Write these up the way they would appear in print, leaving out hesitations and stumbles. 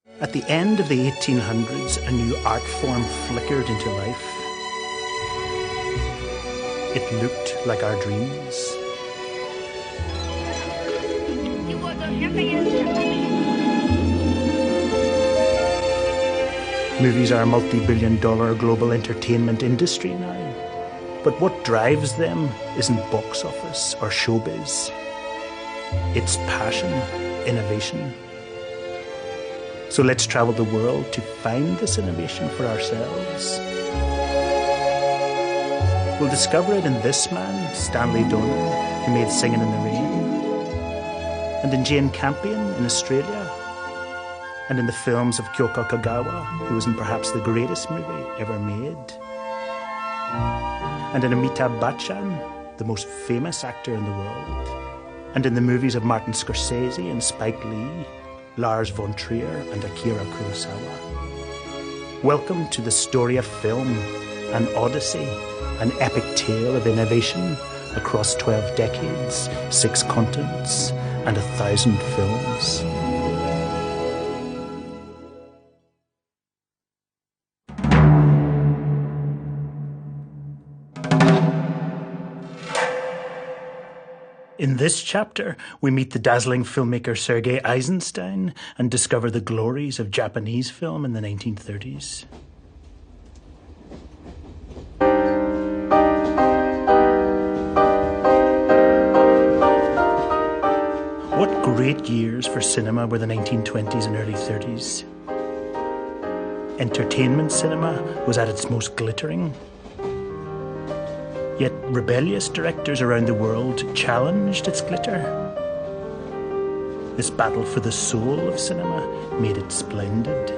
At the end of the 1800s, a new art form flickered into life. It looked like our dreams. Movies are a multi-billion-dollar global entertainment industry now. But what drives them isn't box office or showbiz. It's passion, innovation. So let's travel the world to find this innovation for ourselves. We'll discover it in this man, Stanley Donen, who made Singing in the Rain, and in Jane Campion in Australia, and in the films of Kyoko Kagawa, who was in perhaps the greatest movie ever made, and in Amitabh Bachchan, the most famous actor in the world, and in the movies of Martin Scorsese and Spike Lee, Lars von Trier and Akira Kurosawa. Welcome to the story of film, an odyssey, an epic tale of innovation across 12 decades, 6 continents, and 1,000 films. In this chapter, we meet the dazzling filmmaker Sergei Eisenstein and discover the glories of Japanese film in the 1930s. What great years for cinema were the 1920s and early 30s. Entertainment cinema was at its most glittering. Yet rebellious directors around the world challenged its glitter. This battle for the soul of cinema made it splendid.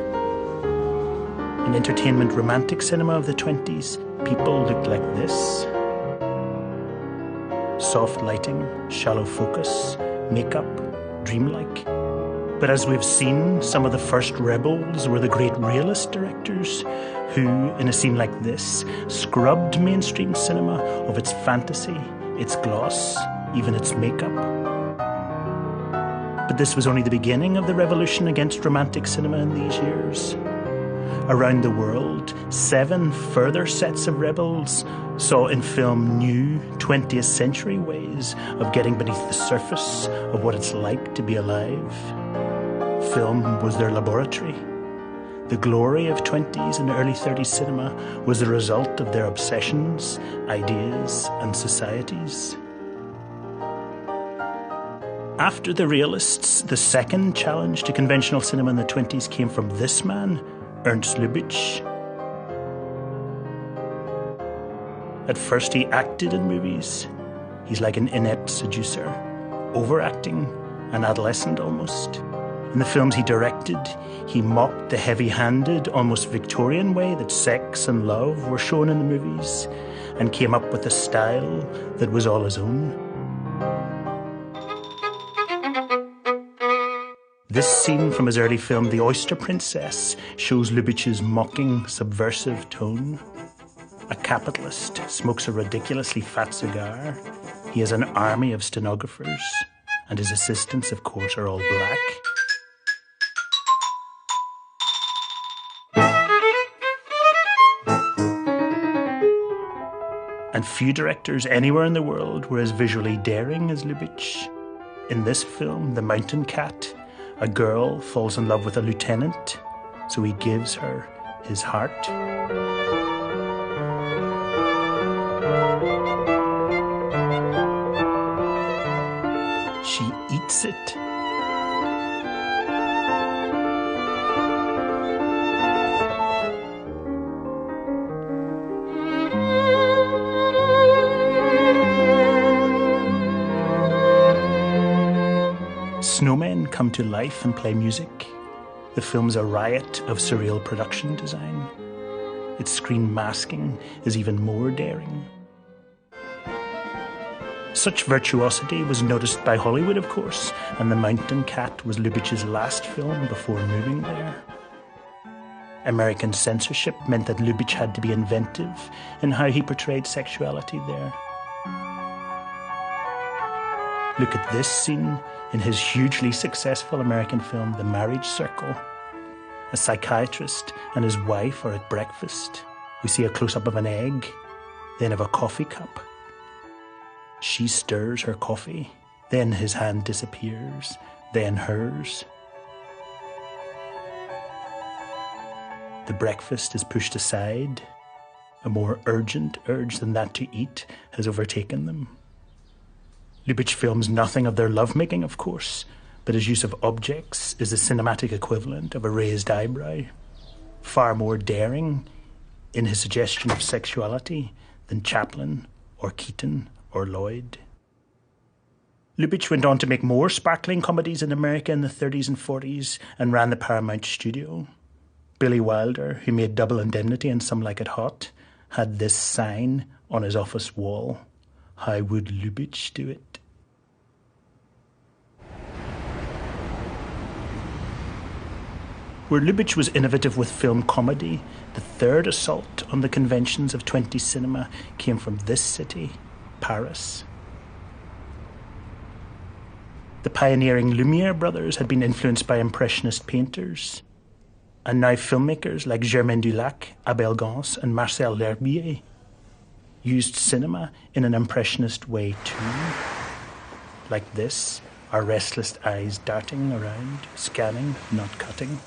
In entertainment romantic cinema of the 20s, people looked like this. Soft lighting, shallow focus, makeup, dreamlike. But as we've seen, some of the first rebels were the great realist directors who, in a scene like this, scrubbed mainstream cinema of its fantasy, its gloss, even its makeup. But this was only the beginning of the revolution against romantic cinema in these years. Around the world, 7 further sets of rebels saw in film new 20th century ways of getting beneath the surface of what it's like to be alive. Film was their laboratory. The glory of 20s and early 30s cinema was the result of their obsessions, ideas, and societies. After the realists, the second challenge to conventional cinema in the 20s came from this man, Ernst Lubitsch. At first he acted in movies. He's like an inept seducer, overacting, an adolescent almost. In the films he directed, he mocked the heavy-handed, almost Victorian way that sex and love were shown in the movies, and came up with a style that was all his own. This scene from his early film, The Oyster Princess, shows Lubitsch's mocking, subversive tone. A capitalist smokes a ridiculously fat cigar. He has an army of stenographers, and his assistants, of course, are all black. And few directors anywhere in the world were as visually daring as Lubitsch. In this film, The Mountain Cat, a girl falls in love with a lieutenant, so he gives her his heart. She eats it. Snowmen come to life and play music. The film's a riot of surreal production design. Its screen masking is even more daring. Such virtuosity was noticed by Hollywood, of course, and The Mountain Cat was Lubitsch's last film before moving there. American censorship meant that Lubitsch had to be inventive in how he portrayed sexuality there. Look at this scene in his hugely successful American film, The Marriage Circle. A psychiatrist and his wife are at breakfast. We see a close-up of an egg, then of a coffee cup. She stirs her coffee, then his hand disappears, then hers. The breakfast is pushed aside. A more urgent urge than that to eat has overtaken them. Lubitsch films nothing of their lovemaking, of course, but his use of objects is the cinematic equivalent of a raised eyebrow, far more daring in his suggestion of sexuality than Chaplin or Keaton or Lloyd. Lubitsch went on to make more sparkling comedies in America in the 30s and 40s and ran the Paramount studio. Billy Wilder, who made Double Indemnity and Some Like It Hot, had this sign on his office wall: "How would Lubitsch do it?" Where Lubitsch was innovative with film comedy, the third assault on the conventions of 20th cinema came from this city, Paris. The pioneering Lumière brothers had been influenced by Impressionist painters, and now filmmakers like Germain Dulac, Abel Gance, and Marcel L'Herbier used cinema in an Impressionist way too. Like this, our restless eyes darting around, scanning, not cutting.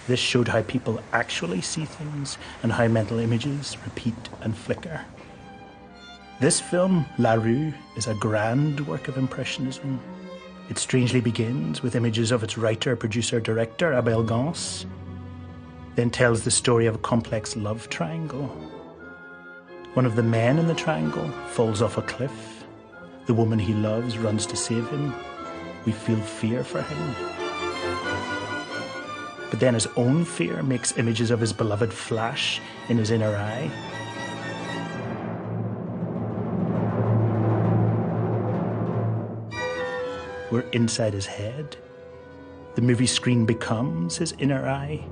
This showed how people actually see things and how mental images repeat and flicker. This film, La Rue, is a grand work of Impressionism. It strangely begins with images of its writer, producer, director, Abel Gance, then tells the story of a complex love triangle. One of the men in the triangle falls off a cliff. The woman he loves runs to save him. We feel fear for him. But then his own fear makes images of his beloved flash in his inner eye. We're inside his head. The movie screen becomes his inner eye.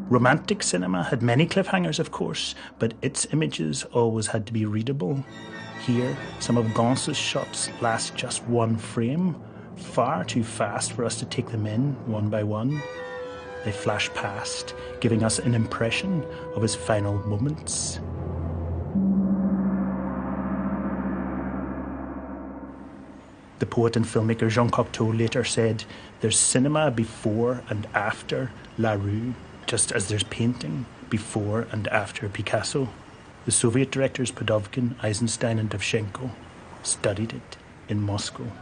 Romantic cinema had many cliffhangers, of course, but its images always had to be readable. Here, some of Gance's shots last just one frame, far too fast for us to take them in one by one. They flash past, giving us an impression of his final moments. The poet and filmmaker Jean Cocteau later said, "There's cinema before and after La Rue, just as there's painting before and after Picasso." The Soviet directors Podovkin, Eisenstein and Dovzhenko studied it in Moscow.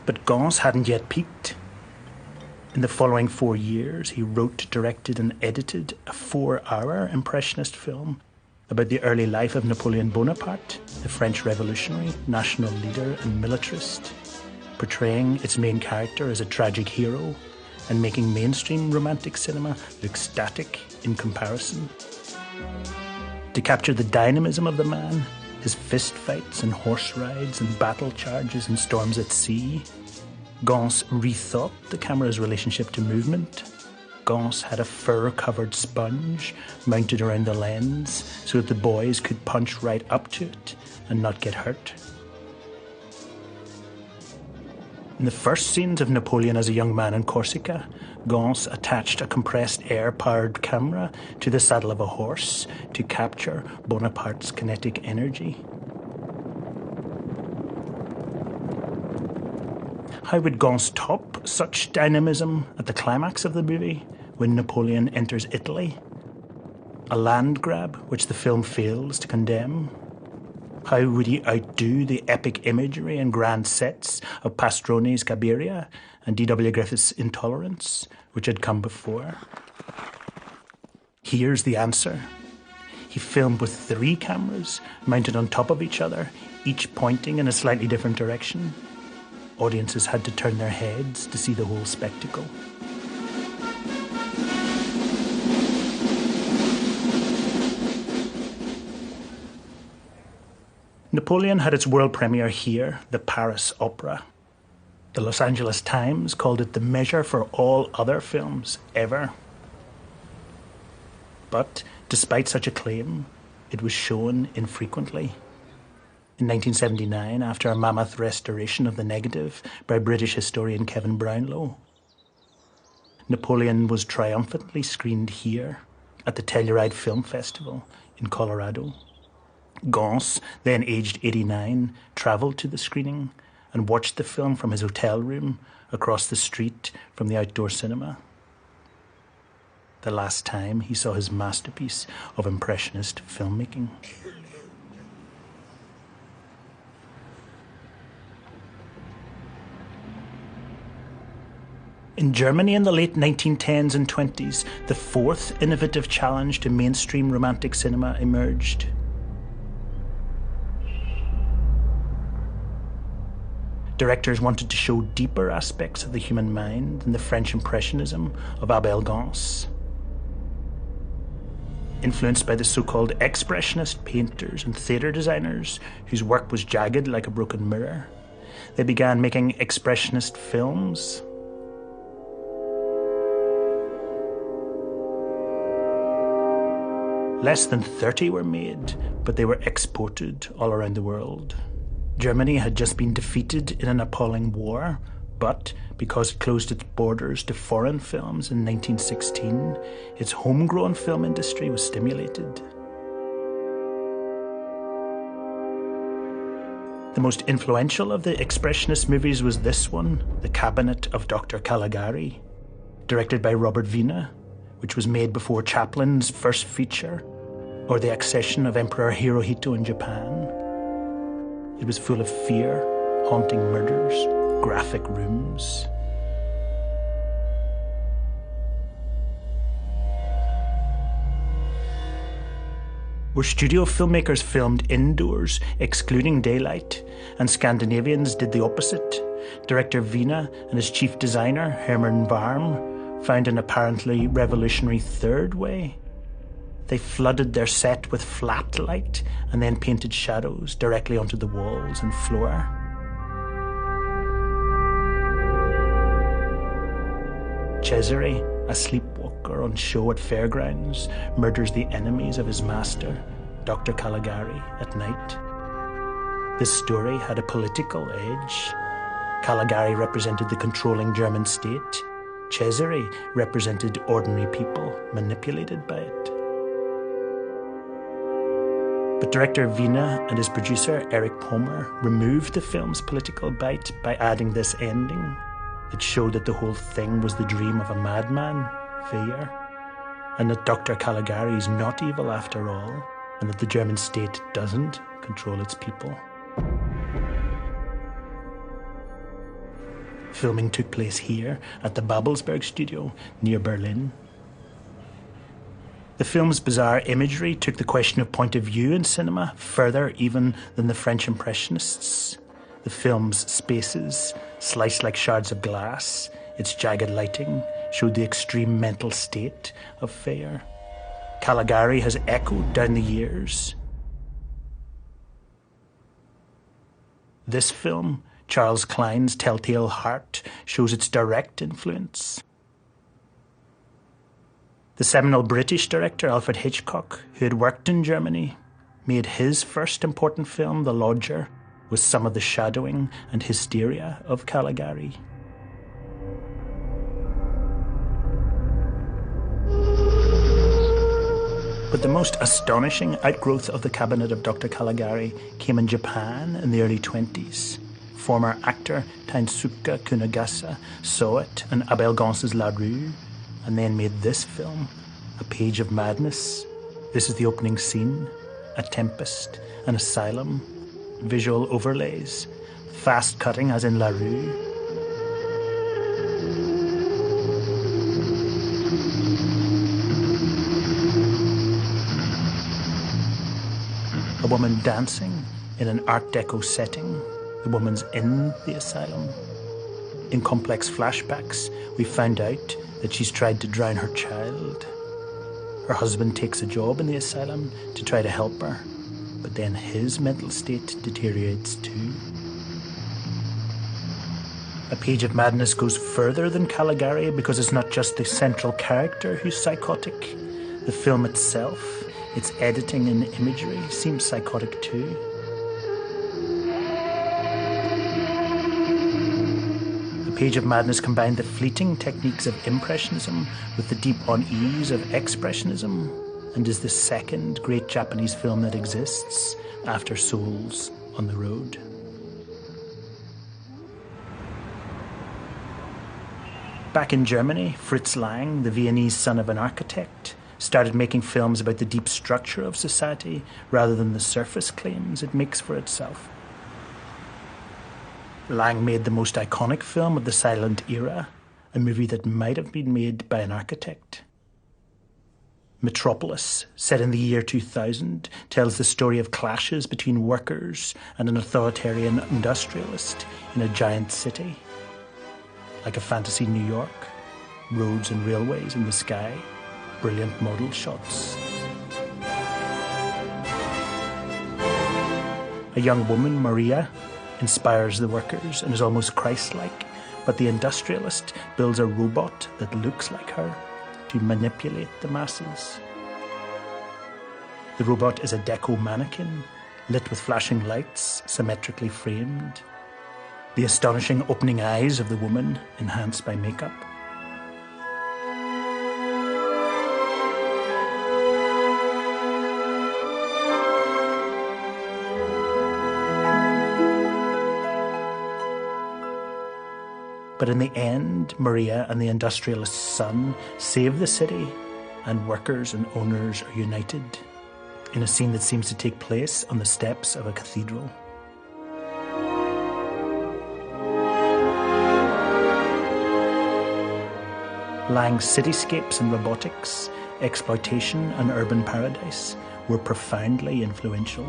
But Gance hadn't yet peaked. In the following 4 years, he wrote, directed and edited a 4-hour Impressionist film about the early life of Napoleon Bonaparte, the French revolutionary, national leader and militarist, portraying its main character as a tragic hero and making mainstream romantic cinema look static in comparison. To capture the dynamism of the man, his fist fights and horse rides and battle charges and storms at sea, Gance rethought the camera's relationship to movement. Gance had a fur-covered sponge mounted around the lens so that the boys could punch right up to it and not get hurt. In the first scenes of Napoleon as a young man in Corsica, Gance attached a compressed air-powered camera to the saddle of a horse to capture Bonaparte's kinetic energy. How would Gance top such dynamism at the climax of the movie when Napoleon enters Italy? A land grab which the film fails to condemn? How would he outdo the epic imagery and grand sets of Pastrone's Cabiria and D.W. Griffith's Intolerance, which had come before? Here's the answer. He filmed with 3 cameras mounted on top of each other, each pointing in a slightly different direction. Audiences had to turn their heads to see the whole spectacle. Napoleon had its world premiere here, the Paris Opera. The Los Angeles Times called it the measure for all other films ever. But despite such a claim, it was shown infrequently. In 1979, after a mammoth restoration of the negative by British historian Kevin Brownlow. Napoleon was triumphantly screened here at the Telluride Film Festival in Colorado. Gance, then aged 89, travelled to the screening and watched the film from his hotel room across the street from the outdoor cinema. The last time he saw his masterpiece of impressionist filmmaking. In Germany in the late 1910s and 20s, the fourth innovative challenge to mainstream romantic cinema emerged. Directors wanted to show deeper aspects of the human mind than the French Impressionism of Abel Gance. Influenced by the so-called expressionist painters and theatre designers, whose work was jagged like a broken mirror, they began making expressionist films. Less than 30 were made, but they were exported all around the world. Germany had just been defeated in an appalling war, but because it closed its borders to foreign films in 1916, its homegrown film industry was stimulated. The most influential of the expressionist movies was this one, The Cabinet of Dr. Caligari, directed by Robert Wiene, which was made before Chaplin's first feature, or the accession of Emperor Hirohito in Japan. It was full of fear, haunting murders, graphic rooms. Where studio filmmakers filmed indoors, excluding daylight, and Scandinavians did the opposite, director Wiene and his chief designer, Herman Warm, found an apparently revolutionary third way. They flooded their set with flat light and then painted shadows directly onto the walls and floor. Cesare, a sleepwalker on show at fairgrounds, murders the enemies of his master, Dr. Caligari, at night. This story had a political edge. Caligari represented the controlling German state. Cesare represented ordinary people manipulated by it. But director Wiene and his producer Erich Pommer removed the film's political bite by adding this ending. It showed that the whole thing was the dream of a madman, Weyer, and that Dr. Caligari is not evil after all, and that the German state doesn't control its people. Filming took place here at the Babelsberg studio near Berlin. The film's bizarre imagery took the question of point of view in cinema further even than the French Impressionists. The film's spaces, sliced like shards of glass, its jagged lighting, showed the extreme mental state of Weyer. Caligari has echoed down the years. This film, Charles Klein's Telltale Heart, shows its direct influence. The seminal British director Alfred Hitchcock, who had worked in Germany, made his first important film, The Lodger, with some of the shadowing and hysteria of Caligari. But the most astonishing outgrowth of the cabinet of Dr. Caligari came in Japan in the early 20s. Former actor Tainsuke Kunigasa saw it in Abel Gance's La Rue, and then made this film, A Page of Madness. This is the opening scene, a tempest, an asylum, visual overlays, fast cutting as in La Rue. A woman dancing in an Art Deco setting. The woman's in the asylum. In complex flashbacks, we found out that she's tried to drown her child. Her husband takes a job in the asylum to try to help her, but then his mental state deteriorates too. A Page of Madness goes further than Caligari because it's not just the central character who's psychotic. The film itself, its editing and imagery, seems psychotic too. A Page of Madness combined the fleeting techniques of Impressionism with the deep unease of Expressionism, and is the second great Japanese film that exists after Souls on the Road. Back in Germany, Fritz Lang, the Viennese son of an architect, started making films about the deep structure of society rather than the surface claims it makes for itself. Lang made the most iconic film of the silent era, a movie that might have been made by an architect. Metropolis, set in the year 2000, tells the story of clashes between workers and an authoritarian industrialist in a giant city. Like a fantasy New York, roads and railways in the sky, brilliant model shots. A young woman, Maria, inspires the workers and is almost Christ-like, but the industrialist builds a robot that looks like her to manipulate the masses. The robot is a deco mannequin, lit with flashing lights, symmetrically framed. The astonishing opening eyes of the woman, enhanced by makeup. But in the end, Maria and the industrialist's son save the city, and workers and owners are united in a scene that seems to take place on the steps of a cathedral. Lang's cityscapes and robotics, exploitation and urban paradise were profoundly influential.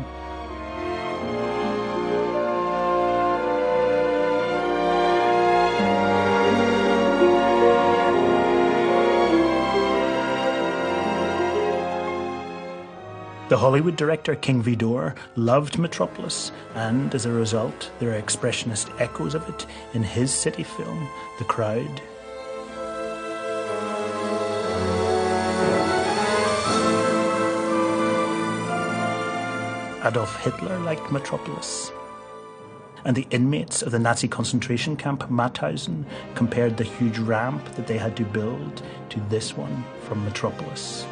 The Hollywood director King Vidor loved Metropolis, and as a result, there are expressionist echoes of it in his city film, The Crowd. Adolf Hitler liked Metropolis, and the inmates of the Nazi concentration camp Mauthausen compared the huge ramp that they had to build to this one from Metropolis.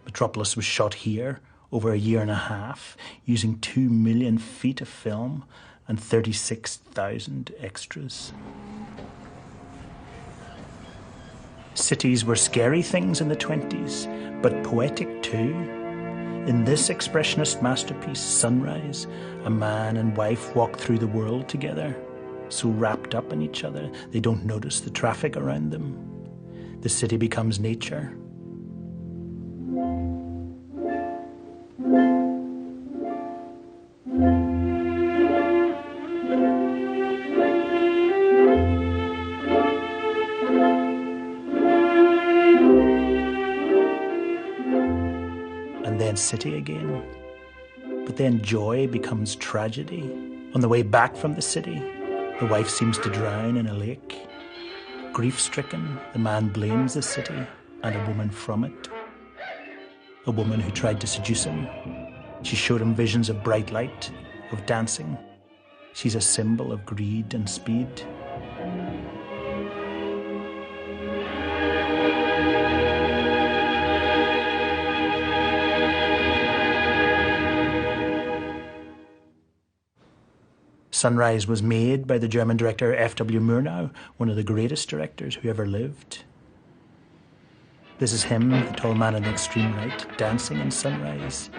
Metropolis was shot here over a year and a half, using 2 million feet of film and 36,000 extras. Cities were scary things in the 20s, but poetic too. In this expressionist masterpiece, Sunrise, a man and wife walk through the world together, so wrapped up in each other they don't notice the traffic around them. The city becomes nature. City again. But then joy becomes tragedy. On the way back from the city, the wife seems to drown in a lake. Grief-stricken, the man blames the city and a woman from it. A woman who tried to seduce him. She showed him visions of bright light, of dancing. She's a symbol of greed and speed. Sunrise was made by the German director F.W. Murnau, one of the greatest directors who ever lived. This is him, the tall man on the extreme right, dancing in Sunrise,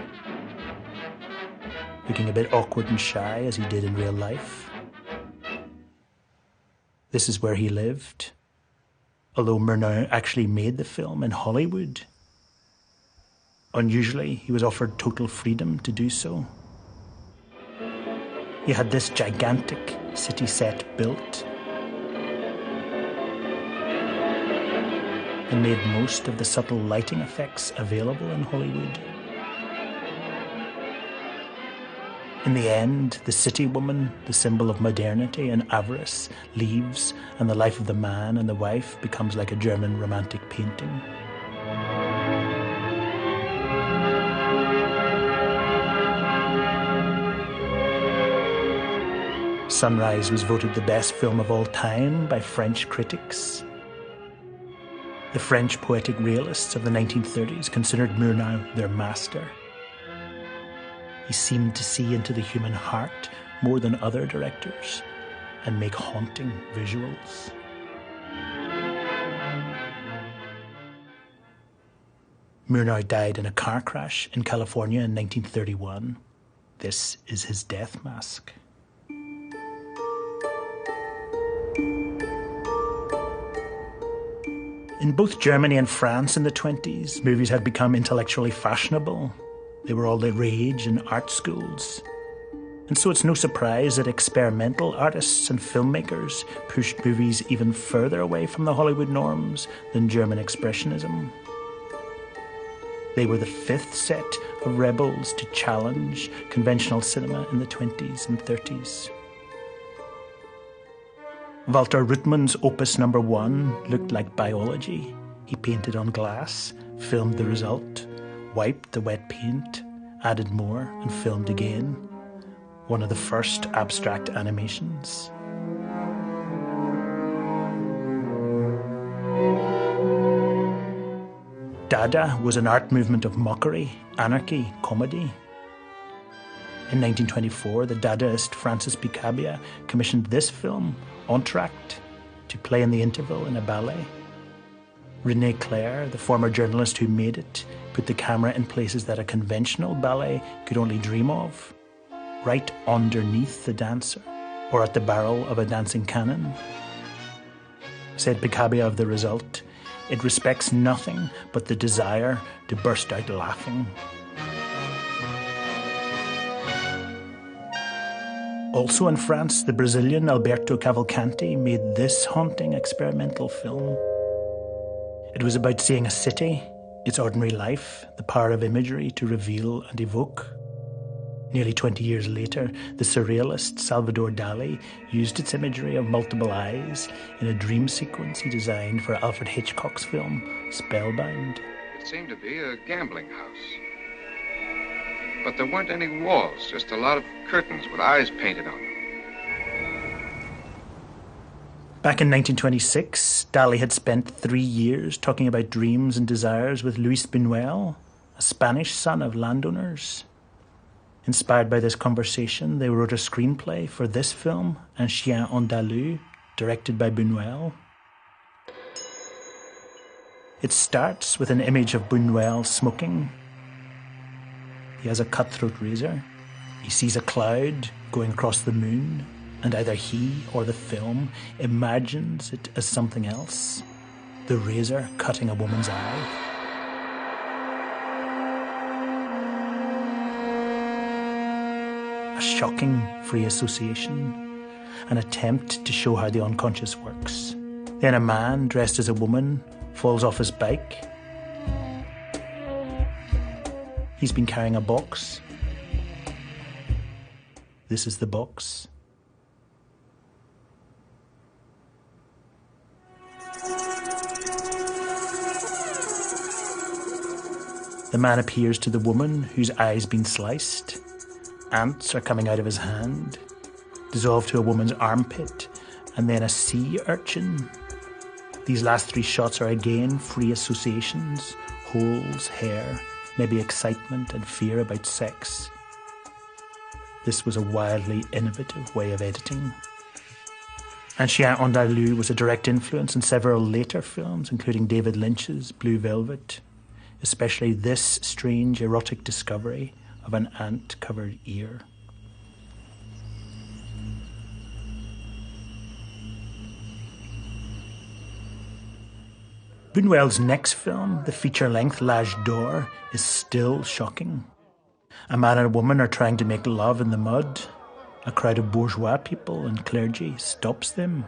looking a bit awkward and shy as he did in real life. This is where he lived, although Murnau actually made the film in Hollywood. Unusually, he was offered total freedom to do so. He had this gigantic city set built and made most of the subtle lighting effects available in Hollywood. In the end, the city woman, the symbol of modernity and avarice, leaves, and the life of the man and the wife becomes like a German romantic painting. Sunrise was voted the best film of all time by French critics. The French poetic realists of the 1930s considered Murnau their master. He seemed to see into the human heart more than other directors and make haunting visuals. Murnau died in a car crash in California in 1931. This is his death mask. In both Germany and France in the 20s, movies had become intellectually fashionable. They were all the rage in art schools. And so it's no surprise that experimental artists and filmmakers pushed movies even further away from the Hollywood norms than German Expressionism. They were the fifth set of rebels to challenge conventional cinema in the 20s and 30s. Walter Ruttmann's Opus No. 1 looked like biology. He painted on glass, filmed the result, wiped the wet paint, added more and filmed again. One of the first abstract animations. Dada was an art movement of mockery, anarchy, comedy. In 1924, the Dadaist Francis Picabia commissioned this film, Entr'acte, to play in the interval in a ballet. René Clair, the former journalist who made it, put the camera in places that a conventional ballet could only dream of, right underneath the dancer, or at the barrel of a dancing cannon. Said Picabia of the result, "It respects nothing but the desire to burst out laughing." Also in France, the Brazilian Alberto Cavalcanti made this haunting experimental film. It was about seeing a city, its ordinary life, the power of imagery to reveal and evoke. Nearly 20 years later, the surrealist Salvador Dali used its imagery of multiple eyes in a dream sequence he designed for Alfred Hitchcock's film, Spellbound. It seemed to be a gambling house. But there weren't any walls, just a lot of curtains with eyes painted on them. Back in 1926, Dali had spent 3 years talking about dreams and desires with Luis Buñuel, a Spanish son of landowners. Inspired by this conversation, they wrote a screenplay for this film, Un Chien Andalou, directed by Buñuel. It starts with an image of Buñuel smoking. He has a cutthroat razor. He sees a cloud going across the moon, and either he or the film imagines it as something else. The razor cutting a woman's eye. A shocking free association, an attempt to show how the unconscious works. Then a man dressed as a woman falls off his bike. He's been carrying a box. This is the box. The man appears to the woman whose eye's been sliced. Ants are coming out of his hand, dissolve to a woman's armpit, and then a sea urchin. These last 3 shots are again free associations, holes, hair, maybe excitement and fear about sex. This was a wildly innovative way of editing. Un Chien Andalou was a direct influence in several later films, including David Lynch's Blue Velvet, especially this strange erotic discovery of an ant-covered ear. Buñuel's next film, the feature-length L'Âge d'Or, is still shocking. A man and a woman are trying to make love in the mud. A crowd of bourgeois people and clergy stops them.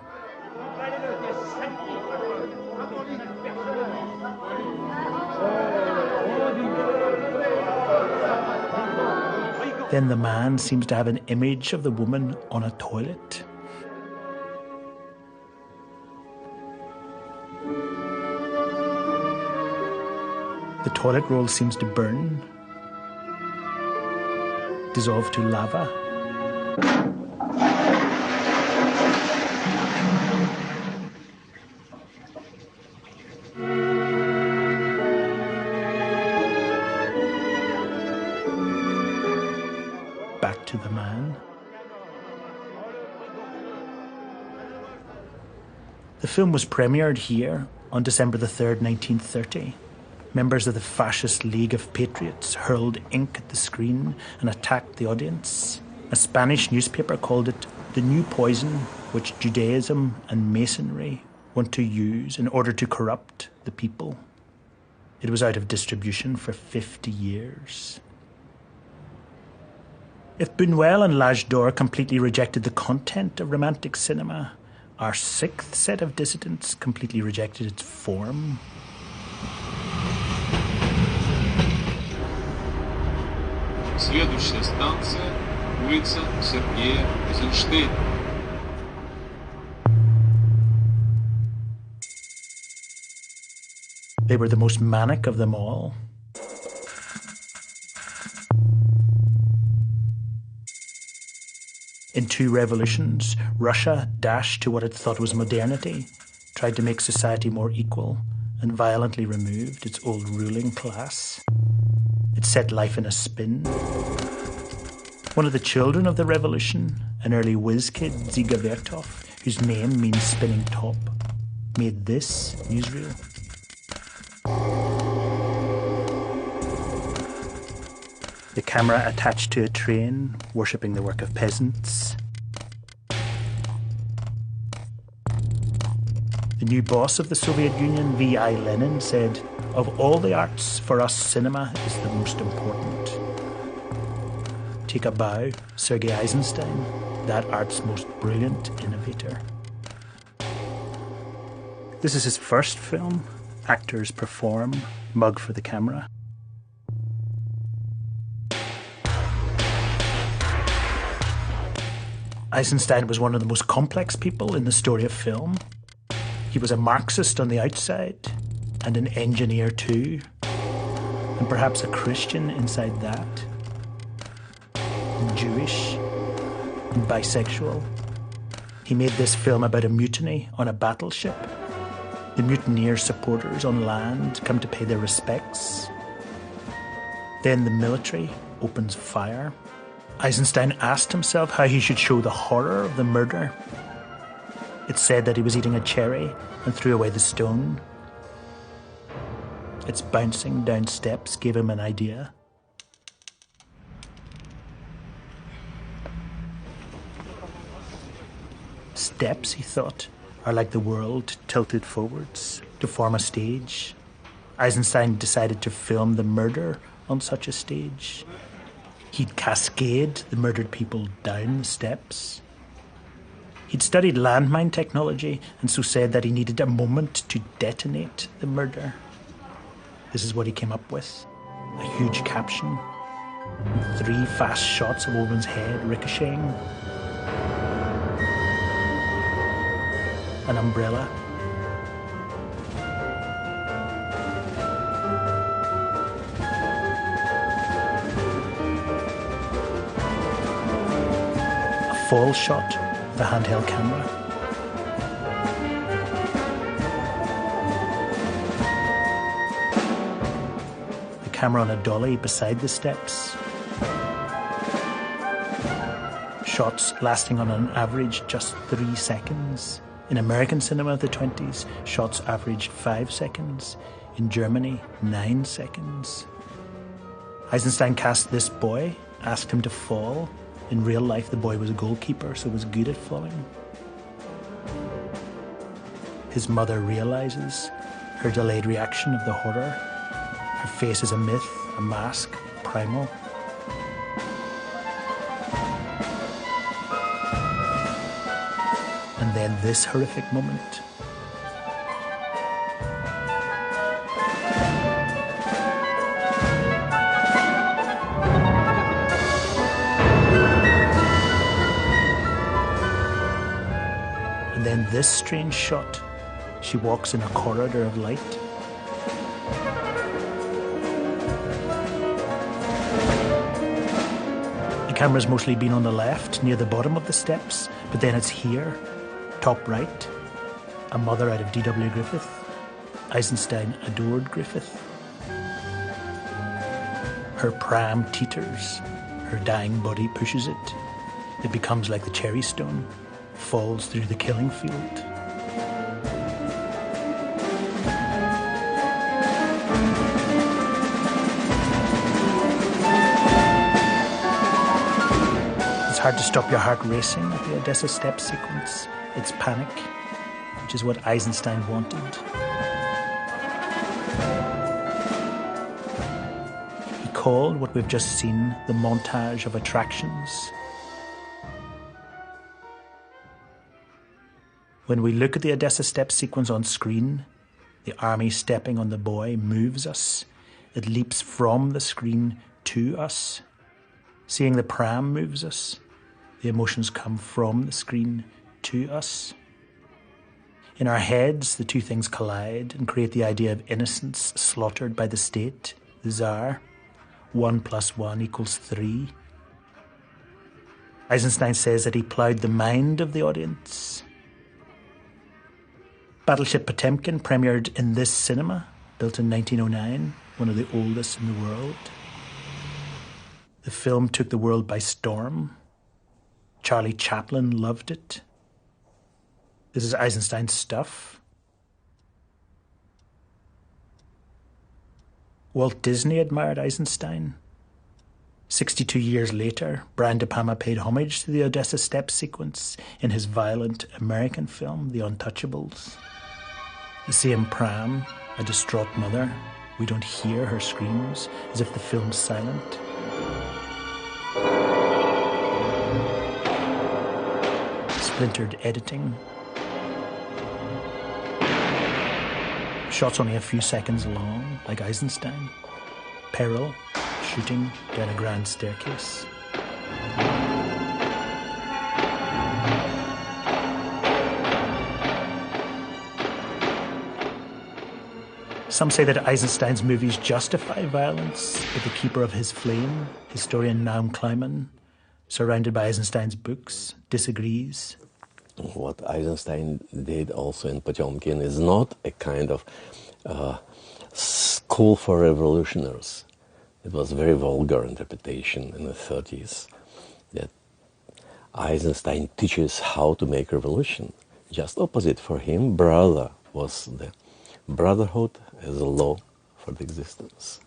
Then the man seems to have an image of the woman on a toilet. The toilet roll seems to burn, dissolve to lava. The film was premiered here on December the 3rd, 1930. Members of the Fascist League of Patriots hurled ink at the screen and attacked the audience. A Spanish newspaper called it the new poison which Judaism and Masonry want to use in order to corrupt the people. It was out of distribution for 50 years. If Buñuel and L'Âge d'Or completely rejected the content of romantic cinema, our sixth set of dissidents completely rejected its form. Следующая станция – улица Сергея Эйзенштейна. They were the most manic of them all. In two revolutions, Russia dashed to what it thought was modernity, tried to make society more equal, and violently removed its old ruling class. It set life in a spin. One of the children of the revolution, an early whiz kid, Dziga Vertov, whose name means spinning top, made this newsreel. The camera attached to a train, worshipping the work of peasants. The new boss of the Soviet Union, V.I. Lenin, said, "Of all the arts, for us cinema is the most important." Take a bow, Sergei Eisenstein, that art's most brilliant innovator. This is his first film. Actors perform, mug for the camera. Eisenstein was one of the most complex people in the story of film. He was a Marxist on the outside, and an engineer too, and perhaps a Christian inside that, and Jewish, and bisexual. He made this film about a mutiny on a battleship. The mutineer supporters on land come to pay their respects. Then the military opens fire. Eisenstein asked himself how he should show the horror of the murder. It said that he was eating a cherry and threw away the stone. Its bouncing down steps gave him an idea. Steps, he thought, are like the world tilted forwards to form a stage. Eisenstein decided to film the murder on such a stage. He'd cascade the murdered people down the steps. He'd studied landmine technology and so said that he needed a moment to detonate the murder. This is what he came up with. A huge caption, 3 fast shots of a woman's head ricocheting, an umbrella, a fall shot with a handheld camera, the camera on a dolly beside the steps, shots lasting on an average just 3 seconds. In American cinema of the 20s, shots averaged 5 seconds. In Germany, 9 seconds. Eisenstein cast this boy, asked him to fall. In real life, the boy was a goalkeeper, so was good at falling. His mother realizes her delayed reaction of the horror. Her face is a myth, a mask, primal. And then this horrific moment. And then this strange shot. She walks in a corridor of light. The camera's mostly been on the left, near the bottom of the steps, but then it's here. Top right, a mother out of D.W. Griffith. Eisenstein adored Griffith. Her pram teeters, her dying body pushes it. It becomes like the cherry stone, falls through the killing field. hard to stop your heart racing at the Odessa Steps sequence. It's panic, which is what Eisenstein wanted. He called what we've just seen the montage of attractions. When we look at the Odessa Steps sequence on screen, the army stepping on the boy moves us. It leaps from the screen to us. Seeing the pram moves us. The emotions come from the screen to us. In our heads, the two things collide and create the idea of innocence slaughtered by the state, the Tsar. 1 + 1 = 3. Eisenstein says that he ploughed the mind of the audience. Battleship Potemkin premiered in this cinema, built in 1909, one of the oldest in the world. The film took the world by storm. Charlie Chaplin loved it. This is Eisenstein's stuff. Walt Disney admired Eisenstein. 62 years later, Brian De Palma paid homage to the Odessa Steps sequence in his violent American film, The Untouchables. The same pram, a distraught mother. We don't hear her screams, as if the film's silent. Splintered editing. Shots only a few seconds long, like Eisenstein. Peril, shooting down a grand staircase. Some say that Eisenstein's movies justify violence, but the keeper of his flame, historian Naum Kleiman, surrounded by Eisenstein's books, disagrees. What Eisenstein did also in Potemkin is not a kind of school for revolutionaries. It was a very vulgar interpretation in the 30s that Eisenstein teaches how to make revolution. Just opposite for him, brother was the brotherhood as a law for the existence.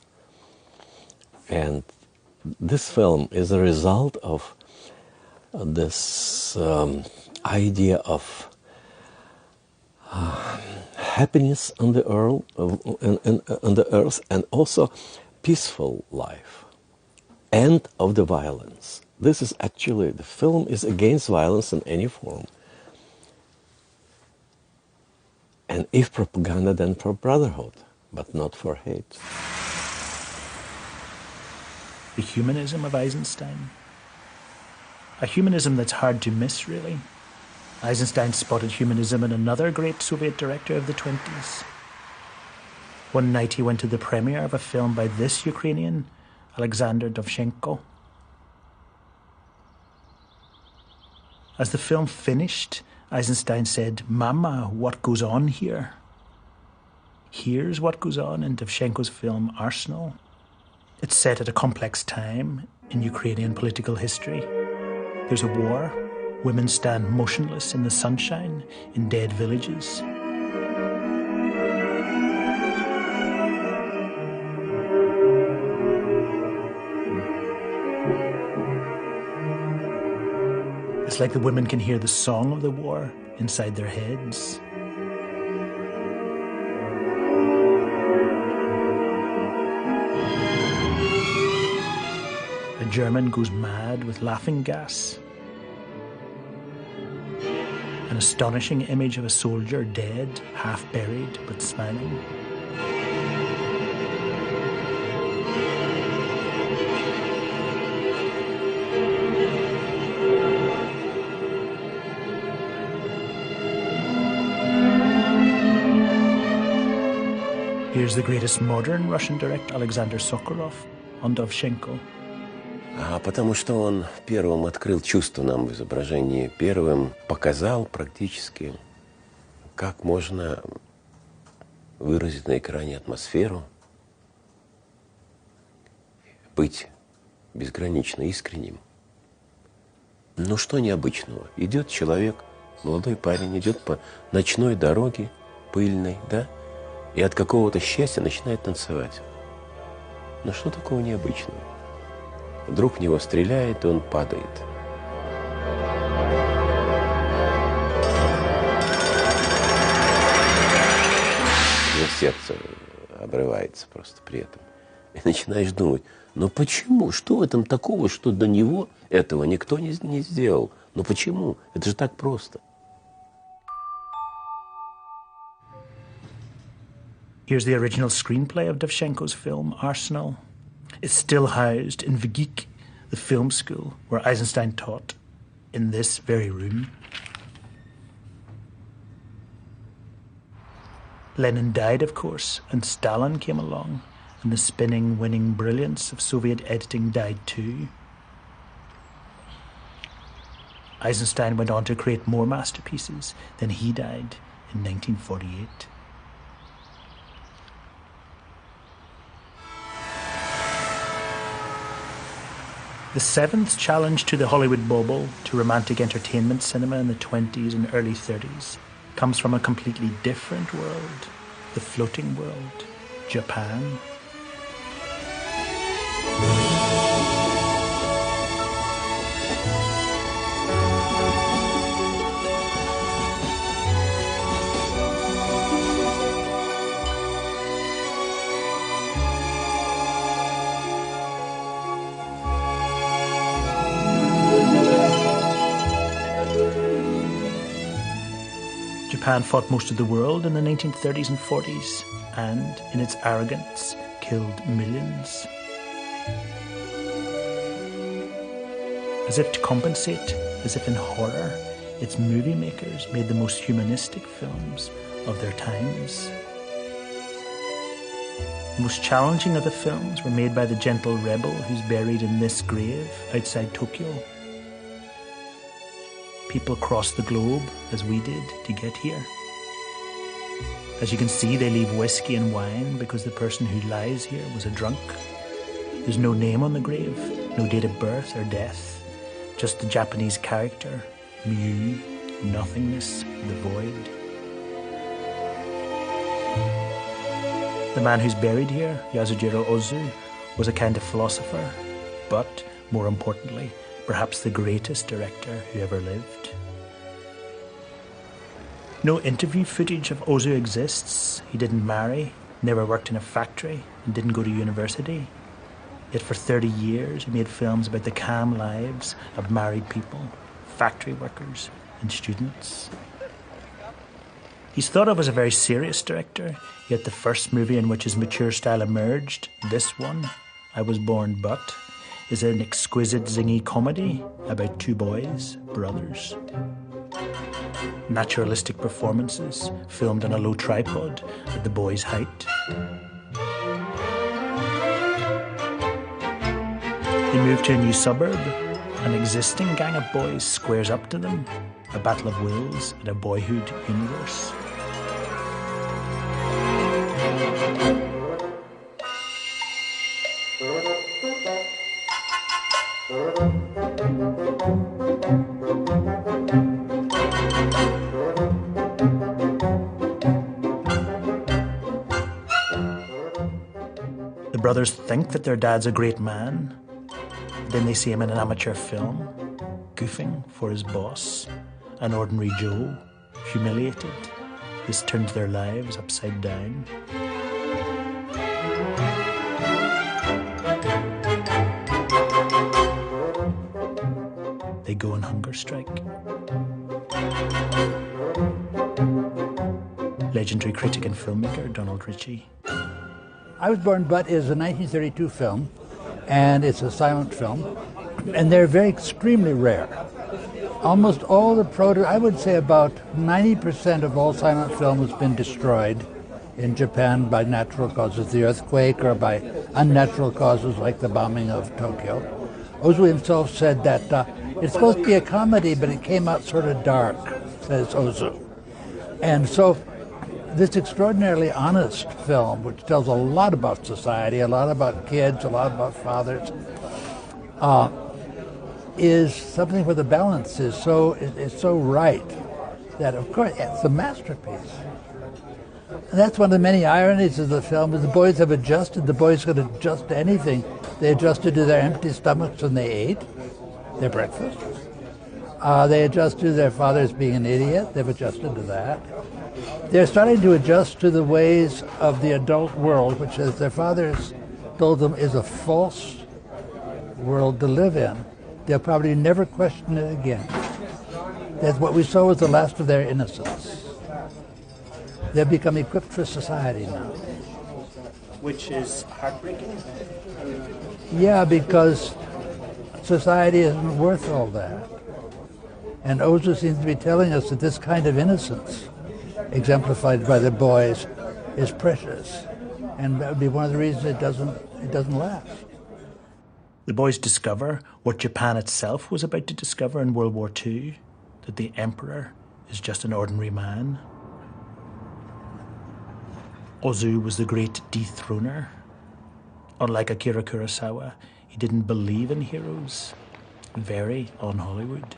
And this film is a result of this idea of happiness on the earth and also peaceful life, end of the violence. This is actually, the film is against violence in any form. And if propaganda, then for brotherhood, but not for hate. The humanism of Eisenstein. A humanism that's hard to miss, really. Eisenstein spotted humanism in another great Soviet director of the 20s. One night he went to the premiere of a film by this Ukrainian, Alexander Dovzhenko. As the film finished, Eisenstein said, "Mama, what goes on here?" Here's what goes on in Dovzhenko's film Arsenal. It's set at a complex time in Ukrainian political history. There's a war. Women stand motionless in the sunshine in dead villages. It's like the women can hear the song of the war inside their heads. A German goes mad with laughing gas. An astonishing image of a soldier dead, half buried, but smiling. Here's the greatest modern Russian director, Alexander Sokolov, on Dovzhenko. Потому что он первым открыл чувство нам в изображении, первым показал практически, как можно выразить на экране атмосферу, быть безгранично искренним. Ну что необычного? Идет человек, молодой парень, идет по ночной дороге, пыльной, да? И от какого-то счастья начинает танцевать. Но что такого необычного? Вдруг в него стреляет, и он падает. сердце обрывается просто при этом. И начинаешь думать, ну почему? Что в этом такого, что до него этого никто не сделал? Ну почему? Это же так просто. Here's the original screenplay of Dovzhenko's film, Arsenal. It's still housed in Vgik, the film school where Eisenstein taught, in this very room. Lenin died, of course, and Stalin came along, and the spinning, winning brilliance of Soviet editing died too. Eisenstein went on to create more masterpieces. Then he died in 1948. The seventh challenge to the Hollywood bubble, to romantic entertainment cinema in the 20s and early 30s, comes from a completely different world, the floating world, Japan. Japan fought most of the world in the 1930s and 40s, and, in its arrogance, killed millions. As if to compensate, as if in horror, its movie makers made the most humanistic films of their times. The most challenging of the films were made by the gentle rebel who's buried in this grave outside Tokyo. People cross the globe, as we did, to get here. As you can see, they leave whiskey and wine because the person who lies here was a drunk. There's no name on the grave, no date of birth or death, just the Japanese character, Mu, nothingness, the void. The man who's buried here, Yasujiro Ozu, was a kind of philosopher, but, more importantly, perhaps the greatest director who ever lived. No interview footage of Ozu exists. He didn't marry, never worked in a factory, and didn't go to university. Yet for 30 years he made films about the calm lives of married people, factory workers, and students. He's thought of as a very serious director, yet the first movie in which his mature style emerged, this one, I Was Born But, is an exquisite zingy comedy about two boys, brothers. Naturalistic performances filmed on a low tripod at the boys' height. They move to a new suburb. An existing gang of boys squares up to them. A battle of wills at a boyhood universe. The brothers think that their dad's a great man. Then they see him in an amateur film, goofing for his boss, an ordinary Joe, humiliated. This turns their lives upside down. They go on hunger strike. Legendary critic and filmmaker Donald Ritchie. I Was Born But is a 1932 film, and it's a silent film, and they're very extremely rare. Almost all the I would say about 90% of all silent film has been destroyed in Japan by natural causes, the earthquake, or by unnatural causes like the bombing of Tokyo. Ozu himself said that it's supposed to be a comedy, but it came out sort of dark, says Ozu. And so this extraordinarily honest film, which tells a lot about society, a lot about kids, a lot about fathers, is something where the balance is so right that, of course, it's a masterpiece. And that's one of the many ironies of the film, is the boys have adjusted. The boys could adjust to anything. They adjusted to their empty stomachs when they ate their breakfast. They adjust to their fathers being an idiot. They've adjusted to that. They're starting to adjust to the ways of the adult world, which, as their fathers told them, is a false world to live in. They'll probably never question it again. That's what we saw was the last of their innocence. They've become equipped for society now. Which is heartbreaking. Yeah, because society isn't worth all that. And Ozu seems to be telling us that this kind of innocence, exemplified by the boys, is precious. And that would be one of the reasons it doesn't last. The boys discover what Japan itself was about to discover in World War II, that the emperor is just an ordinary man. Ozu was the great dethroner. Unlike Akira Kurosawa, he didn't believe in heroes. Very un-Hollywood.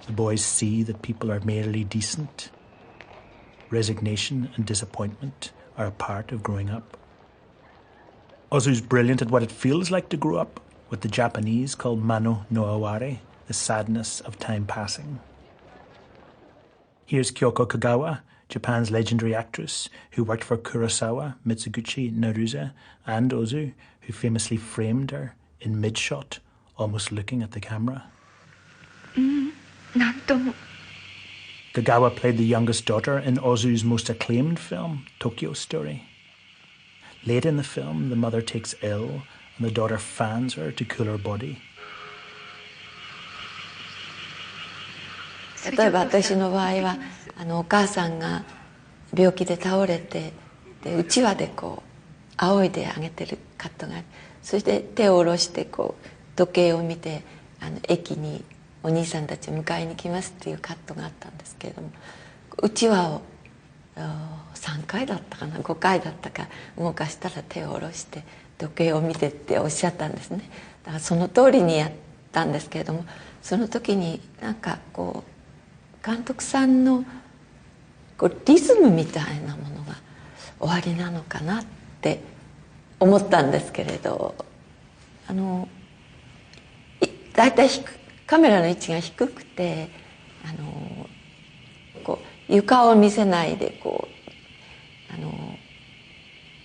The boys see that people are merely decent. Resignation and disappointment are a part of growing up. Ozu's brilliant at what it feels like to grow up, what the Japanese call mano no aware, the sadness of time passing. Here's Kyoko Kagawa, Japan's legendary actress, who worked for Kurosawa, Mitsuguchi, Naruza, and Ozu, who famously framed her in mid-shot, almost looking at the camera. Kagawa played the youngest daughter in Ozu's most acclaimed film, Tokyo Story. Late in the film, the mother takes ill, and the daughter fans her to cool her body. 例えば私の場合はお母さんが病気で倒れてうちわでこう仰いであげてるカットがある。そして手を下ろしてこう時計を見て駅にお兄さんたち迎えに来ますっていうカットがあったんですけれども、うちわを3回だったかな5回だったか動かしたら手を下ろして時計を見てっておっしゃったんですね。だからその通りにやったんですけれども、その時になんかこう監督さんのこうリズムみたいなものが終わりなのかなって思ったんですけれど、だいたいカメラの位置が低くてこう床を見せないでこう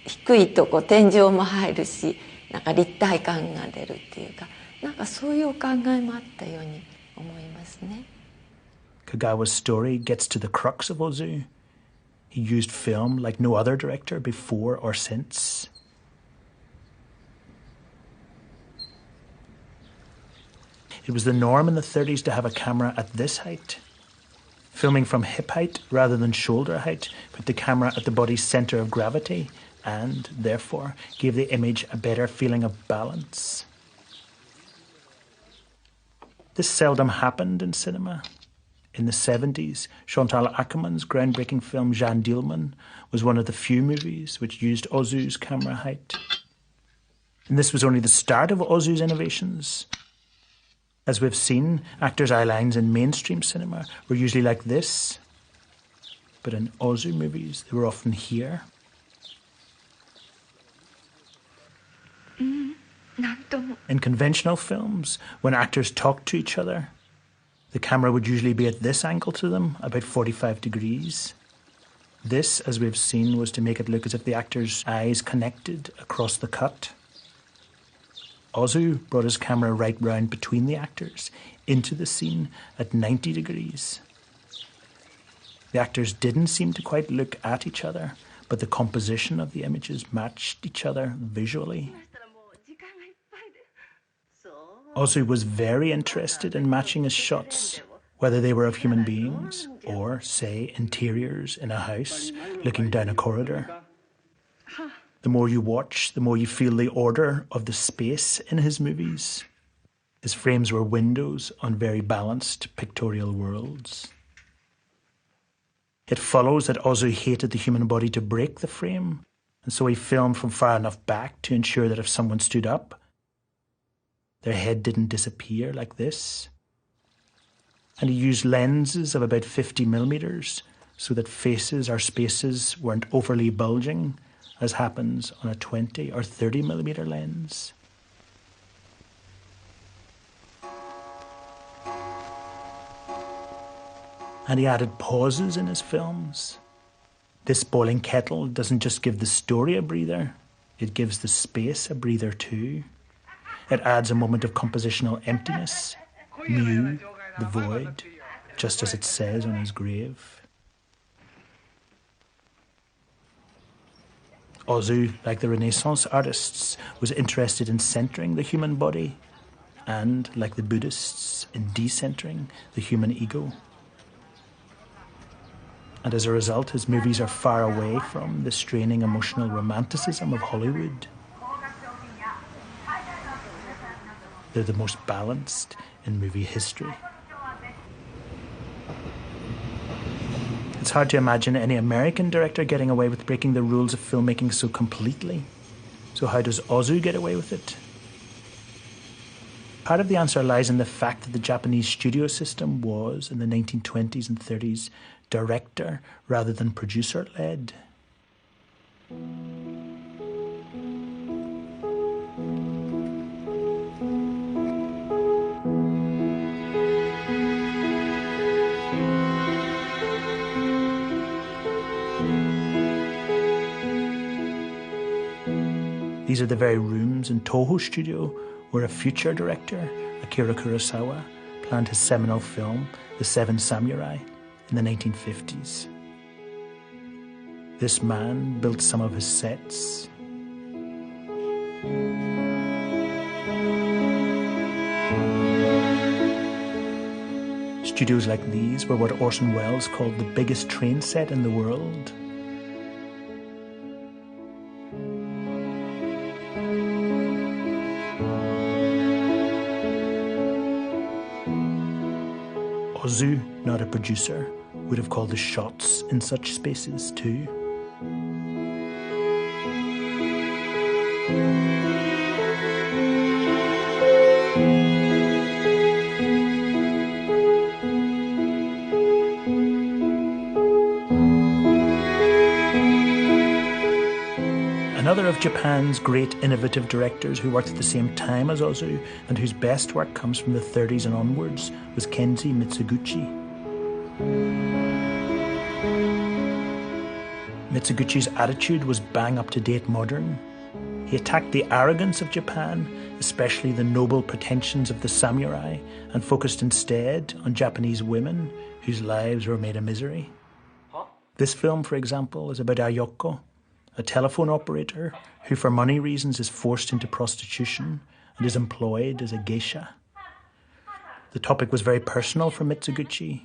低いとこう天井も入るし、なんか立体感が出るっていうか、なんかそういうお考えもあったように思いますね。Kagawa's story gets to the crux of Ozu. He used film like no other director before or since. It was the norm in the 30s to have a camera at this height. Filming from hip height rather than shoulder height put the camera at the body's centre of gravity and, therefore, gave the image a better feeling of balance. This seldom happened in cinema. In the 70s, Chantal Akerman's groundbreaking film Jeanne Dielman was one of the few movies which used Ozu's camera height. And this was only the start of Ozu's innovations. As we've seen, actors' eye lines in mainstream cinema were usually like this, but in Ozu movies they were often here. In conventional films, when actors talked to each other, the camera would usually be at this angle to them, about 45 degrees. This, as we've seen, was to make it look as if the actor's eyes connected across the cut. Ozu brought his camera right round between the actors, into the scene at 90 degrees. The actors didn't seem to quite look at each other, but the composition of the images matched each other visually. Ozu was very interested in matching his shots, whether they were of human beings or, say, interiors in a house looking down a corridor. The more you watch, the more you feel the order of the space in his movies. His frames were windows on very balanced pictorial worlds. It follows that Ozu hated the human body to break the frame, and so he filmed from far enough back to ensure that if someone stood up, their head didn't disappear like this. And he used lenses of about 50 millimeters so that faces or spaces weren't overly bulging, as happens on a 20 or 30 millimeter lens. And he added pauses in his films. This Boiling Kettle doesn't just give the story a breather, it gives the space a breather too. It adds a moment of compositional emptiness, mu, the void, just as it says on his grave. Ozu, like the Renaissance artists, was interested in centering the human body and, like the Buddhists, in decentering the human ego. And as a result, his movies are far away from the straining emotional romanticism of Hollywood. They're the most balanced in movie history. It's hard to imagine any American director getting away with breaking the rules of filmmaking so completely. So how does Ozu get away with it? Part of the answer lies in the fact that the Japanese studio system was, in the 1920s and 30s, director rather than producer-led. These are the very rooms in Toho Studio where a future director, Akira Kurosawa, planned his seminal film, The Seven Samurai, in the 1950s. This man built some of his sets. Studios like these were what Orson Welles called the biggest train set in the world. Ozu, not a producer, would have called the shots in such spaces too. Another of Japan's great innovative directors who worked at the same time as Ozu and whose best work comes from the 30s and onwards was Kenji Mitsuguchi. Mitsuguchi's attitude was bang up-to-date modern. He attacked the arrogance of Japan, especially the noble pretensions of the samurai, and focused instead on Japanese women whose lives were made a misery. This film, for example, is about Ayoko, a telephone operator who for money reasons is forced into prostitution and is employed as a geisha. The topic was very personal for Mitsuguchi.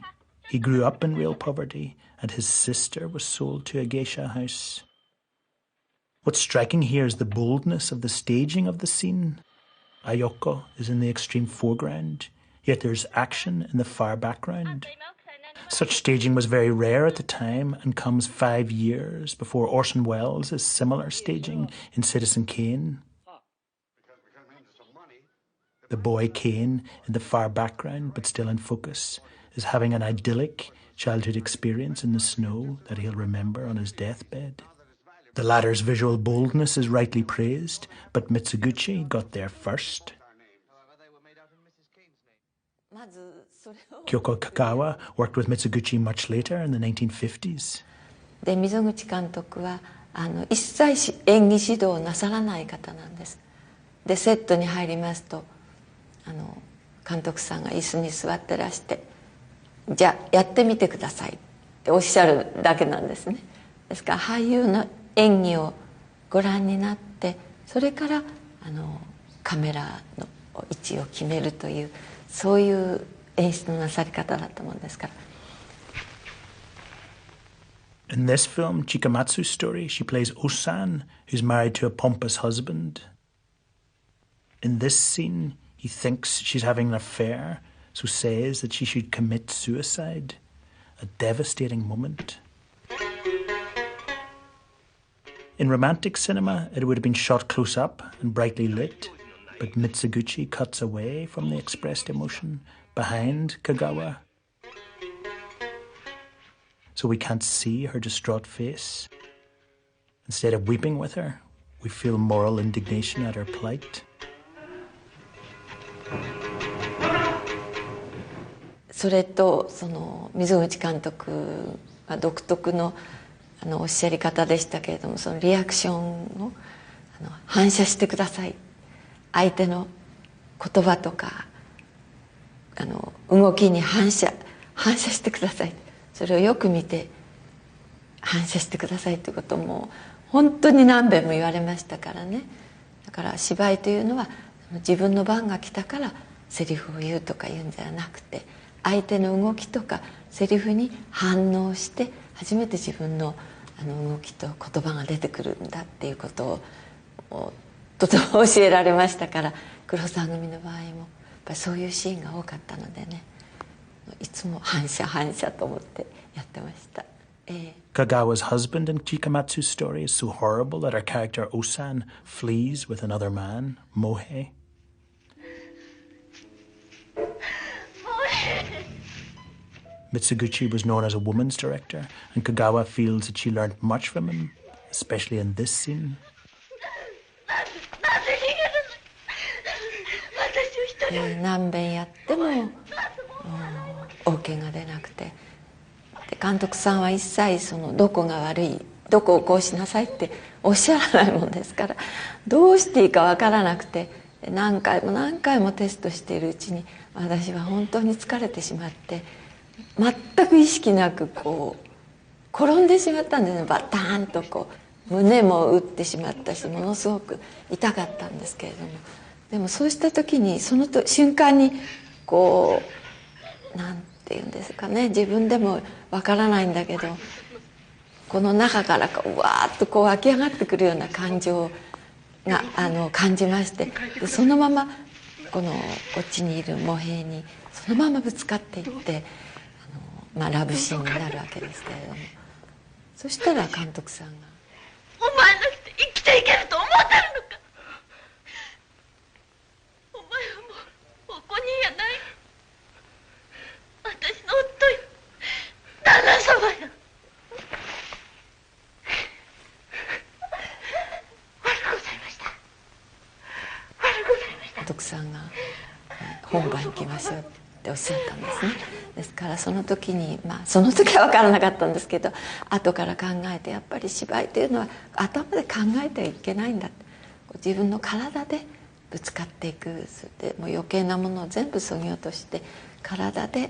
He grew up in real poverty and his sister was sold to a geisha house. What's striking here is the boldness of the staging of the scene. Ayoko is in the extreme foreground, yet there's action in the far background. Such staging was very rare at the time and comes 5 years before Orson Welles' similar staging in Citizen Kane. The boy Kane, in the far background but still in focus, is having an idyllic childhood experience in the snow that he'll remember on his deathbed. The latter's visual boldness is rightly praised, but Mitsuguchi got there first. Kyoko Kagawa worked with Mitsuguchi much later in the 1950s. で、溝口監督は一切演技指導をなさらない方なんです。で、セットに入りますと監督さんが椅子に座ってらして、じゃあやってみてくださいっておっしゃるだけなんですね。ですから俳優の演技をご覧になって、それからカメラの位置を決めるというそういう演出のなさり方だったもんですから。In this film, Chikamatsu's story, she plays Osan, who's married to a pompous husband. In this scene, he thinks she's having an affair, so says that she should commit suicide. A devastating moment. In romantic cinema, it would have been shot close up and brightly lit, but Mitsuguchi cuts away from the expressed emotion behind Kagawa. So we can't see her distraught face. Instead of weeping with her, we feel moral indignation at her plight. そそれとその水口監督が独特のおっしゃり方でしたけれども、そのリアクションを反射してください、相手の言葉とか動きに反射してください、それをよく見て反射してくださいということも本当に何遍も言われましたからね。だから芝居というのは自分の番が来たからセリフを言うとか言うんじゃなくて、相手の動きとかセリフに反応して初めて自分の動きと言葉が出てくるんだっていうことをとても教えられましたから、黒沢組の場合もやっぱりそういうシーンが多かったのでね、いつも反射と思ってやってました。Kagawa's husband in Chikamatsu's story is so horrible that her character Osan flees with another man, Mohei. Mitsuguchi was known as a woman's director, and Kagawa feels that she learned much from him, especially in this scene. 何遍やってもOK が出なくて、で監督さんは一切そのどこが悪い、どこをこうしなさいっておっしゃらないもんですから、どうしていいか分からなくて、何回もテストしているうちに私は本当に疲れてしまって、全く意識なくこう転んでしまったんですね。バターンとこう胸も打ってしまったし、ものすごく痛かったんですけれども、でもそうした時にその瞬間にこうなんていうんですかね、自分でもわからないんだけど、この中からこううわーっとこう湧き上がってくるような感情が感じまして、でそのままこっちにいるモヘイにそのままぶつかっていってラブシーンになるわけですけれども、そしたら監督さんが「お前なくて生きていけると思ってるのか。お前はもうここにやない。私の夫よ、旦那様よ。悪ございました。悪ございました。監督さんが本番行きましょうっておっしゃったんですね。ですからその時にその時は分からなかったんですけど、後から考えてやっぱり芝居というのは頭で考えてはいけないんだ、自分の体でぶつかっていく、でもう余計なものを全部そぎ落として体で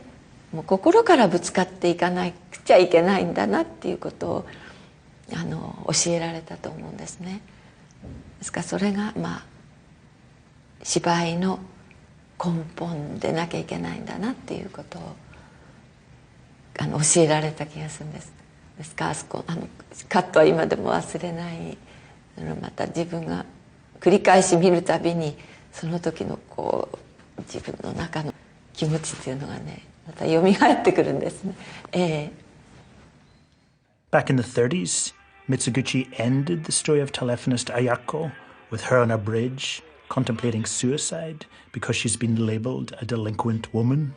もう心からぶつかっていかなくちゃいけないんだなっていうことを教えられたと思うんですね。ですからそれが芝居の根本でなきゃいけないんだなっていうことを教えられた気がするんです。ですからあそこカットは今でも忘れない。また自分が繰り返し見るたびにその時のこう自分の中の気持ちっていうのがね、また蘇ってくるんですね。Back in the 30s, Mitsuguchi ended the story of telephonist Ayako with her on a bridge contemplating suicide because she's been labelled a delinquent woman.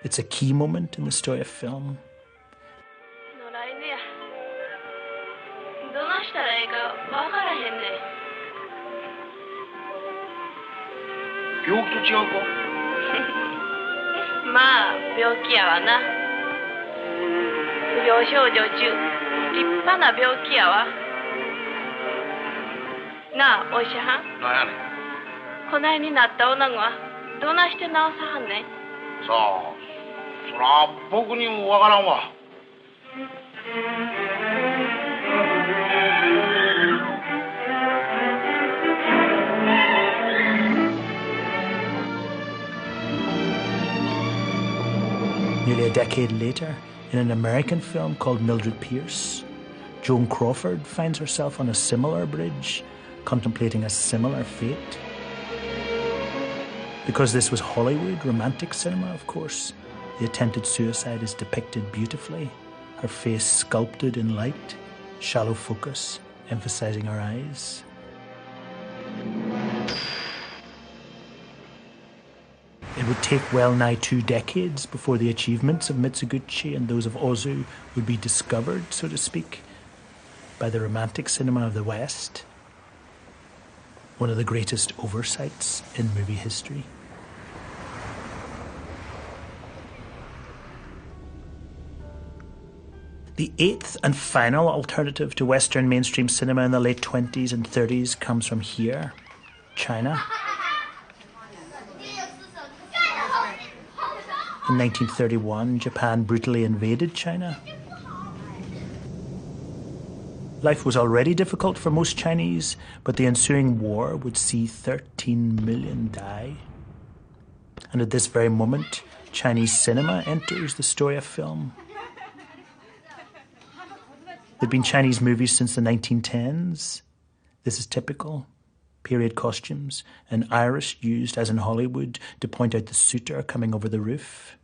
It's a key moment in the story of film. どないしたらええか分からへんねん。病気と違うか？病気やわな。不良少女中立派な病気やわなあ。お医者はん、なんやねん。こないになった女はどないして治さはんねん。さあ、そら僕にもわからんわ。Nearly a decade later, in an American film called Mildred Pierce, Joan Crawford finds herself on a similar bridge, contemplating a similar fate. Because this was Hollywood romantic cinema, of course, the attempted suicide is depicted beautifully, her face sculpted in light, shallow focus, emphasizing her eyes. It would take well nigh 2 decades before the achievements of Mitsuguchi and those of Ozu would be discovered, so to speak, by the romantic cinema of the West, one of the greatest oversights in movie history. The eighth and final alternative to Western mainstream cinema in the late 20s and 30s comes from here, China. In 1931, Japan brutally invaded China. Life was already difficult for most Chinese, but the ensuing war would see 13 million die. And at this very moment, Chinese cinema enters the story of film. There'd been Chinese movies since the 1910s. This is typical. Period costumes, an iris used, as in Hollywood, to point out the suitor coming over the roof.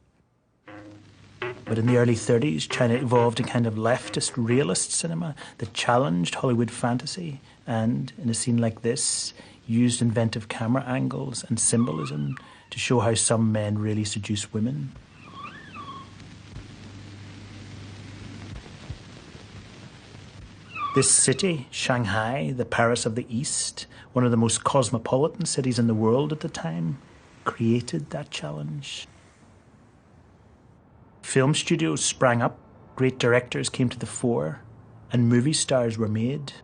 But in the early 30s, China evolved a kind of leftist realist cinema that challenged Hollywood fantasy and, in a scene like this, used inventive camera angles and symbolism to show how some men really seduce women. This city, Shanghai, the Paris of the East, one of the most cosmopolitan cities in the world at the time, created that challenge. Film studios sprang up, great directors came to the fore, and movie stars were made.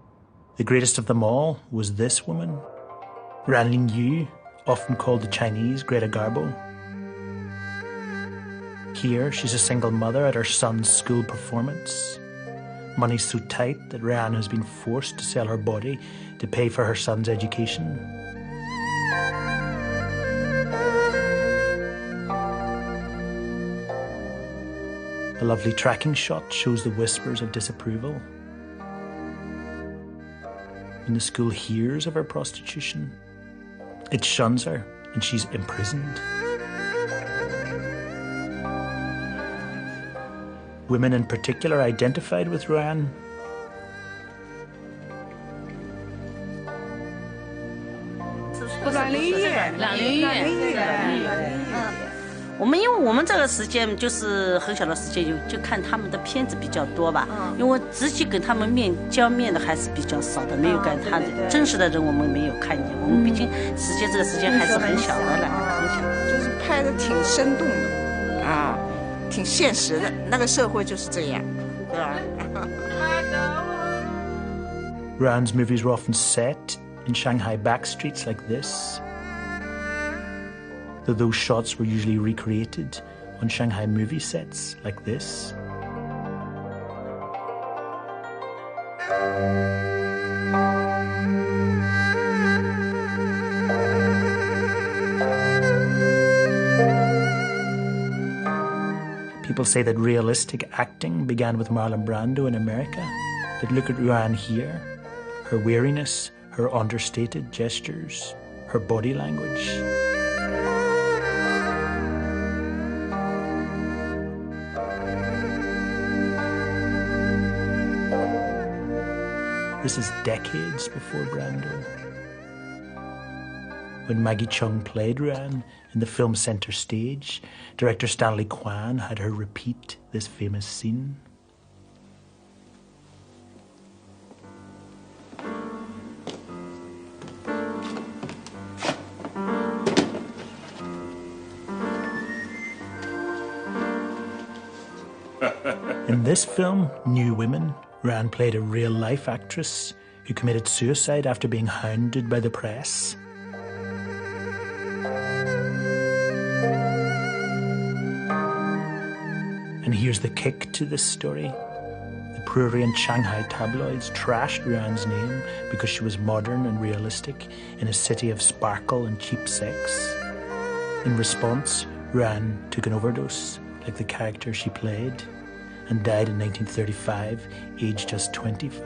The greatest of them all was this woman, Ran Lingyu, often called the Chinese Greta Garbo. Here, she's a single mother at her son's school performance. Money's so tight that Rian has been forced to sell her body to pay for her son's education. A lovely tracking shot shows the whispers of disapproval. When the school hears of her prostitution, it shuns her and she's imprisoned. Women in particular identified with Ruan. 我们因为我们这个时间就是很小的时间，就看他们的片子比较多吧。因为直接跟他们交面的还是比较少的，没有跟他真实的人我们没有看见。我们毕竟这个时间还是很小的了，很小。就是拍的挺生动的啊，挺现实的，那个社会就是这样，对吧？Ruan's movies were often set in Shanghai backstreets like this, though those shots were usually recreated on Shanghai movie sets like this. People say that realistic acting began with Marlon Brando in America, but look at Ruan here. Her weariness, her understated gestures, her body language. This is decades before Brando. When Maggie Cheung played Ruan in the film Center Stage, director Stanley Kwan had her repeat this famous scene. In this film, New Women, Ruan played a real-life actress who committed suicide after being hounded by the press. And here's the kick to this story. The prurient Shanghai tabloids trashed Ruan's name because she was modern and realistic in a city of sparkle and cheap sex. In response, Ruan took an overdose, like the character she played, and died in 1935, aged just 25.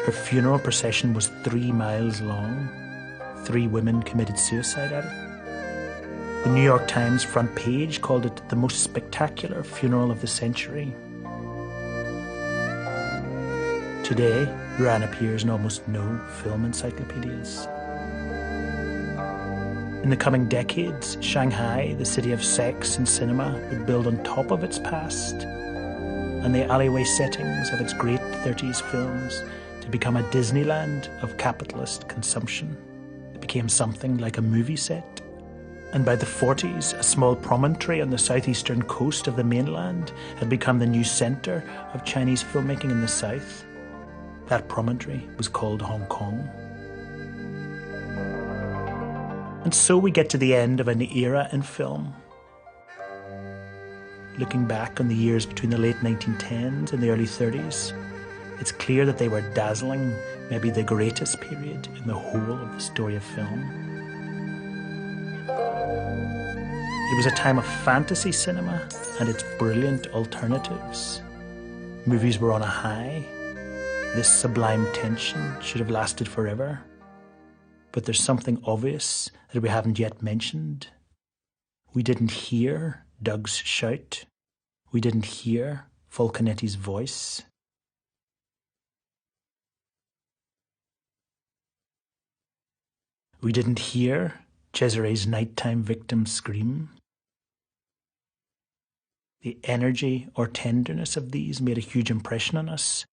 Her funeral procession was 3 miles long. 3 women committed suicide at it. The New York Times front page called it the most spectacular funeral of the century. Today, Ruan appears in almost no film encyclopedias. In the coming decades, Shanghai, the city of sex and cinema, would build on top of its past and the alleyway settings of its great 30s films to become a Disneyland of capitalist consumption. It became something like a movie set And by the 40s, a small promontory on the southeastern coast of the mainland had become the new centre of Chinese filmmaking in the south. That promontory was called Hong Kong. And so we get to the end of an era in film. Looking back on the years between the late 1910s and the early 30s, it's clear that they were dazzling, maybe the greatest period in the whole of the story of film. It was a time of fantasy cinema and its brilliant alternatives. Movies were on a high. This sublime tension should have lasted forever. But there's something obvious that we haven't yet mentioned. We didn't hear Doug's shout. We didn't hear Falconetti's voice. We didn't hear Cesare's nighttime victim scream. The energy or tenderness of these made a huge impression on us,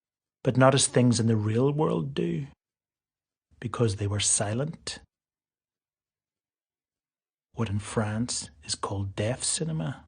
but not as things in the real world do, because they were silent. What in France is called deaf cinema.